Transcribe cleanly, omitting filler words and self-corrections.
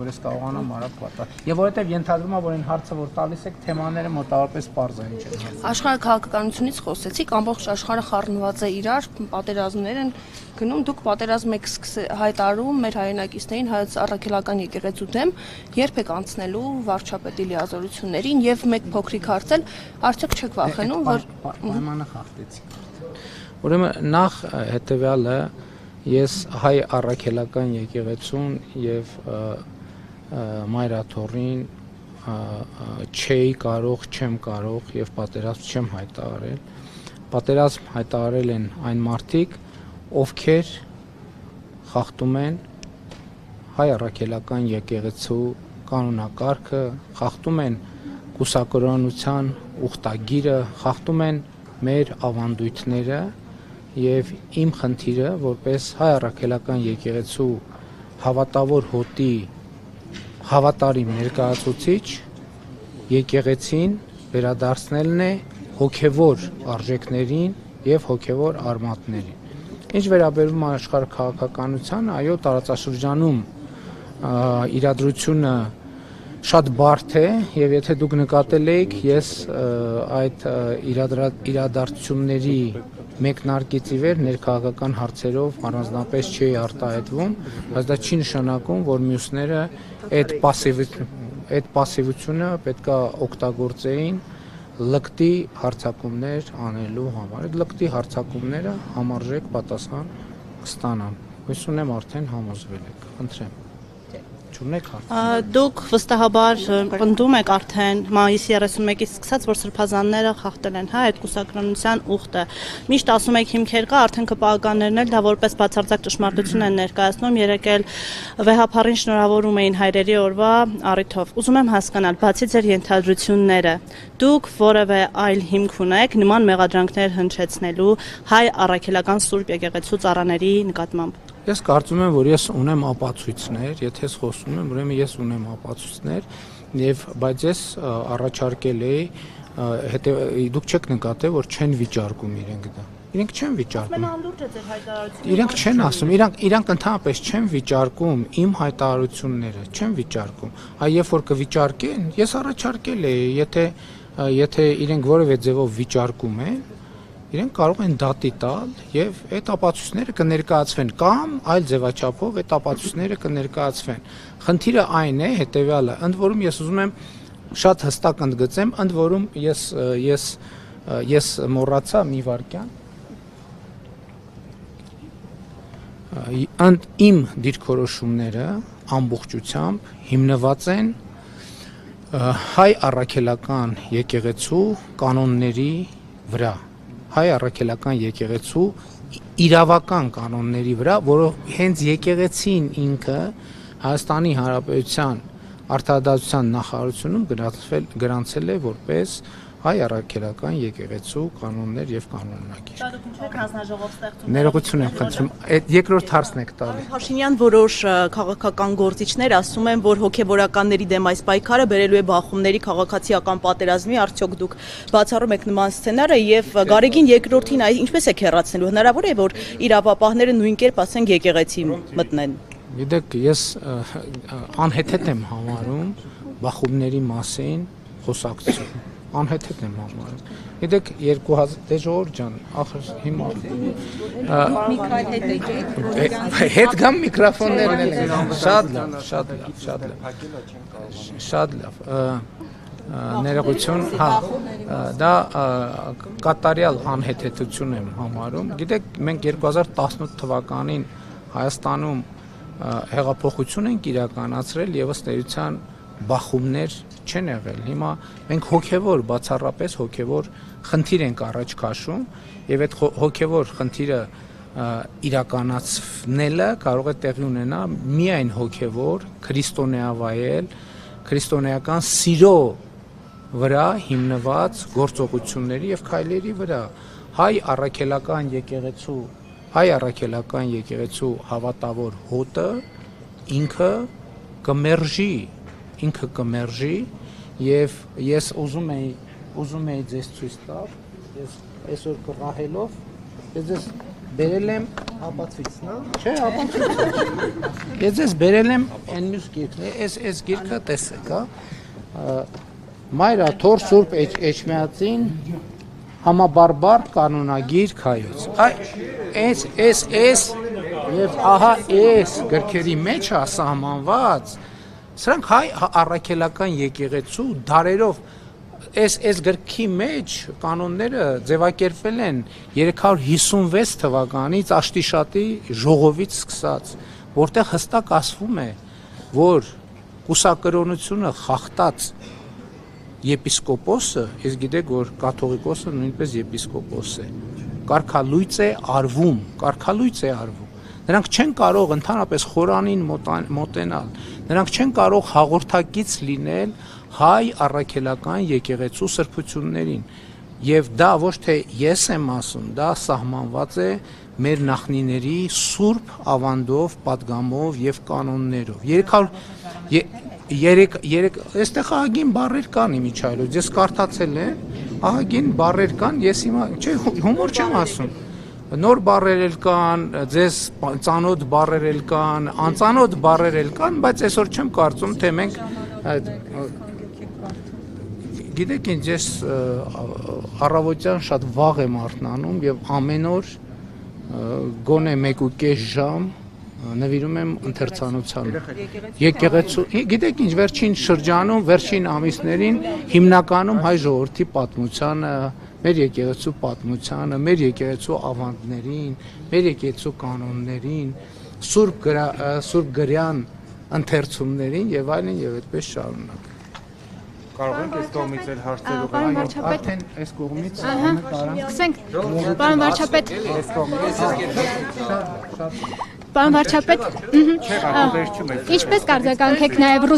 Որս կարողանամ արագ պատահ։ Եվ որովհետև ենթադրում եմ, որ այն հարցը, որ տալիս եք, թեմաները մոտավորապես պարզ են ինչ են։ Աշխարհ քաղաքականությունից խոսեցիք, ամբողջ աշխարհը խառնված է իրար, պատերազմներ են գնում, դուք պատերազմ եք հայտարարում մեր հայրենակիցներին հայոց առաքելական եկեղեցու դեմ, երբ եք անցնելու վարչապետի լիազորություններին եւ մեկ փոքրիկ հարց էլ, արդյոք չեք վախենում, որ պայմանը խախտեցիք։ Ուրեմն նախ հետեւյալը ես հայ առաքելական եկեղեցուն եւ Մայրաթորին չեմ կարող եւ պատերազմ չեմ հայտարարել։ Պատերազմ հայտարարել են այն մարդիկ, ովքեր խախտում են հայ առաքելական եկեղեցու կանոնակարգը, խախտում են կուսակրոնության ուխտագիրը, խախտում են մեր ավանդույթները եւ իմ խնդիրը որպես հայ առաքելական եկեղեցու հավատավոր հոտի հավատարիմ ներկայացուցիչ եկեղեցին վերադարձնելն է հոգևոր արժեքներին եւ հոգևոր արմատներին։ Ինչ վերաբերում է աշխարհ քաղաքականությանը, այո, տարածաշրջանում իրադրությունը շատ բարդ է եւ եթե դուք նկատել եք, ես այդ իրադարձությունների մեկնարկից ի վեր ներքաղաքական հարցերով առանձնապես չի արտահայտվում, բայց դա չի նշանակում, որ մյուսները այդ պասիվությունը պետքա օգտագործեին լկտի հարձակումներ անելու համար։ Այդ լկտի հարձակումները համարժեք պատասխան կստանան։ Հույս ունեմ արդեն համոզվել եք։ Խնդրեմ։ Դուք վստահաբար պնդում եք արդեն մայիսի 31-ից սկսած, որ սրբազանները խախտել են այդ կուսակրոնության ուխտը։ Միշտ ասում եք հիմքեր կա, արդեն ԿՊԱ-ականներն էլ դա որպես բացարձակ ճշմարտություն են ներկայացնում, երեկ էլ վեհապարին շնորհավորում էին հայրերի օրվա առիթով։ Ուզում եմ հասկանալ, բացի ձեր ենթադրությունները, դուք որևէ այլ հիմք ունեք նման մեղադրանքներ հնչեցնելու հայ առաքելական Սուրբ եկեղեցու ծառաների նկատմամբ։ Ես կարծում եմ, որ ես ունեմ ապացույցներ, եթե ես խոսում եմ, ուրեմն ես ունեմ ապացույցներ, բայց ես առաջարկել էի, դուք չեք նկատել, որ չեն վիճարկում իրենք դա։ Իրենք չեն վիճարկում։ Իրենք չեն ասում, իրանք ընդհանրապես չեն վիճարկում իմ հայտարարությունները, չեն վիճարկում։ Այ երբ որ կվիճարկեն, ես առաջարկել էի, եթե իրենք որևէ ձևով վիճարկում են, իրենք կարող են դատի տալ եւ այդ ապացույցները կներկայացվեն կամ այլ ձևաչափով այդ ապացույցները կներկայացվեն։ Խնդիրը այն է հետեւյալը, ընդ որում ես ուզում եմ շատ հստակ ընդգծեմ, ընդ որում ես մոռացա մի վարքյան։ Իմ դիրքորոշումները ամբողջությամբ հիմնված են հայ առաքելական եկեղեցու կանոնների վրա։ Հայ առաքելական եկեղեցու իրավական կանոնների վրա, որով հենց եկեղեցին ինքը Հայաստանի Հանրապետության արտադատության նախարարությունում գրանցել է որպես հայ առաքելական եկեղեցու կանոններ եւ կանոնագիր։ Ներողություն եմ խնդրում, այդ երկրորդ հարցն եք տալի։ Փաշինյան որոշ քաղաքական գործիչներ ասում են, որ հոգեվորականների դեմ այս պայքարը բերելու է բախումների քաղաքացիական պատերազմի, արդյոք դուք բացառում եք նման սցենարը եւ Գարեգին երկրորդին ինչպես եք հեռացնելու։ Հնարավոր է, որ իրավապահները նույն կերպ ասենք եկեղեցի մտնեն։ Գիտեք, ես անհեթեթ եմ համարում բախումների մասին խոսակցություն։ Անհեթեթ եմ համարում։ Գիտեք 2000 դեժոր ջան, ախր հիմա հետ գամ միկրոֆոններն են։ Շատ լավ։ Ներողություն, հա, դա կատարյալ անհեթեթություն եմ համարում։ Գիտեք, մենք 2018 թվականին Հայաստանում հեղափոխություն ենք իրականացրել եւ ըստ էության բախումներ չեն եղել։ Հիմա մենք հոգևոր, բացառապես հոգևոր խնդիր ենք առաջ քաշում եւ այդ հոգևոր խնդիրը իրականացնելը կարող է տեղի ունենալ միայն հոգևոր, քրիստոնեավայել, քրիստոնեական սիրո վրա հիմնված գործողությունների եւ քայլերի վրա։ Հայ առաքելական եկեղեցու հավատավոր հոտը ինքը կմերժի եւ ես ուզում էի ձեզ ցույց տալ, ես այսօր կռահելով ես բերել եմ ապացույցն, չէ, ապացույց։ Ես ձեզ բերել եմ այն մյուս գիրքն, այս գիրքը տեսեք, հա։ Մայրա Թոր Սուրբ Էջմիածին համաբարբար կանոնագիր հայոց։ Այս եւ ահա այս գրքերի մեջ է սահմանված, սրանք հայ առաքելական եկեղեցու դարերով այս գրքի մեջ կանոնները ձևակերպվել են 356 թվականից Աշտիշատի ժողովից սկսած, որտեղ հստակ ասվում է, որ կուսակրոնությունը խախտած եպիսկոպոսը, ես գիտեք, որ կաթողիկոսը նույնպես եպիսկոպոս է, կարգալույծ է արվում։ Նրանք չեն կարող ընդհանրապես խորանին մոտենալ, նրանք չեն կարող հաղորդակից լինել հայ առաքելական եկեղեցու սրբություններին, եւ դա ոչ թե ես եմ ասում, դա սահմանված է մեր նախնիների սուրբ ավանդով, պատգամով եւ կանոններով։ 300 այստեղ ահագին բառեր կան իմիջայլոց, ես կարդացել եմ, ահագին բառեր կան, ես հիմա չէ հումոր չեմ ասում, նոր բառեր էլ կան, ձեզ ծանոթ բառեր էլ կան, անծանոթ բառեր էլ կան, բայց այսօր չեմ կարծում, թե մենք գիտեք ինչ, ես առավոտյան շատ վաղ եմ արթնանում եւ ամեն օր գոնե 1.5 ժամ նվիրում եմ ընթերցանությանը։ Եկեղեցու, գիտեք ինչ, վերջին շրջանում, վերջին ամիսներին հիմնականում հայ ժողովրդի պատմությանը, մեր եկեղեցու պատմությանը, մեր եկեղեցու ավանդներին, մեր եկեղեցու կանոններին, սուրբ գրյան ընթերցումներին եւ այլն եւ այդպես շարունակ։ Կարող ենք այս կողմից էլ հարցեր Պարոն ուղղել։ վարչապետ, Արդեն այս կողմից սկսենք։ Պարոն վարչապետ, Պարոն վարչապետ, Չէ, ակումբեր չունենք։ ինչպես կարձականքեք նաև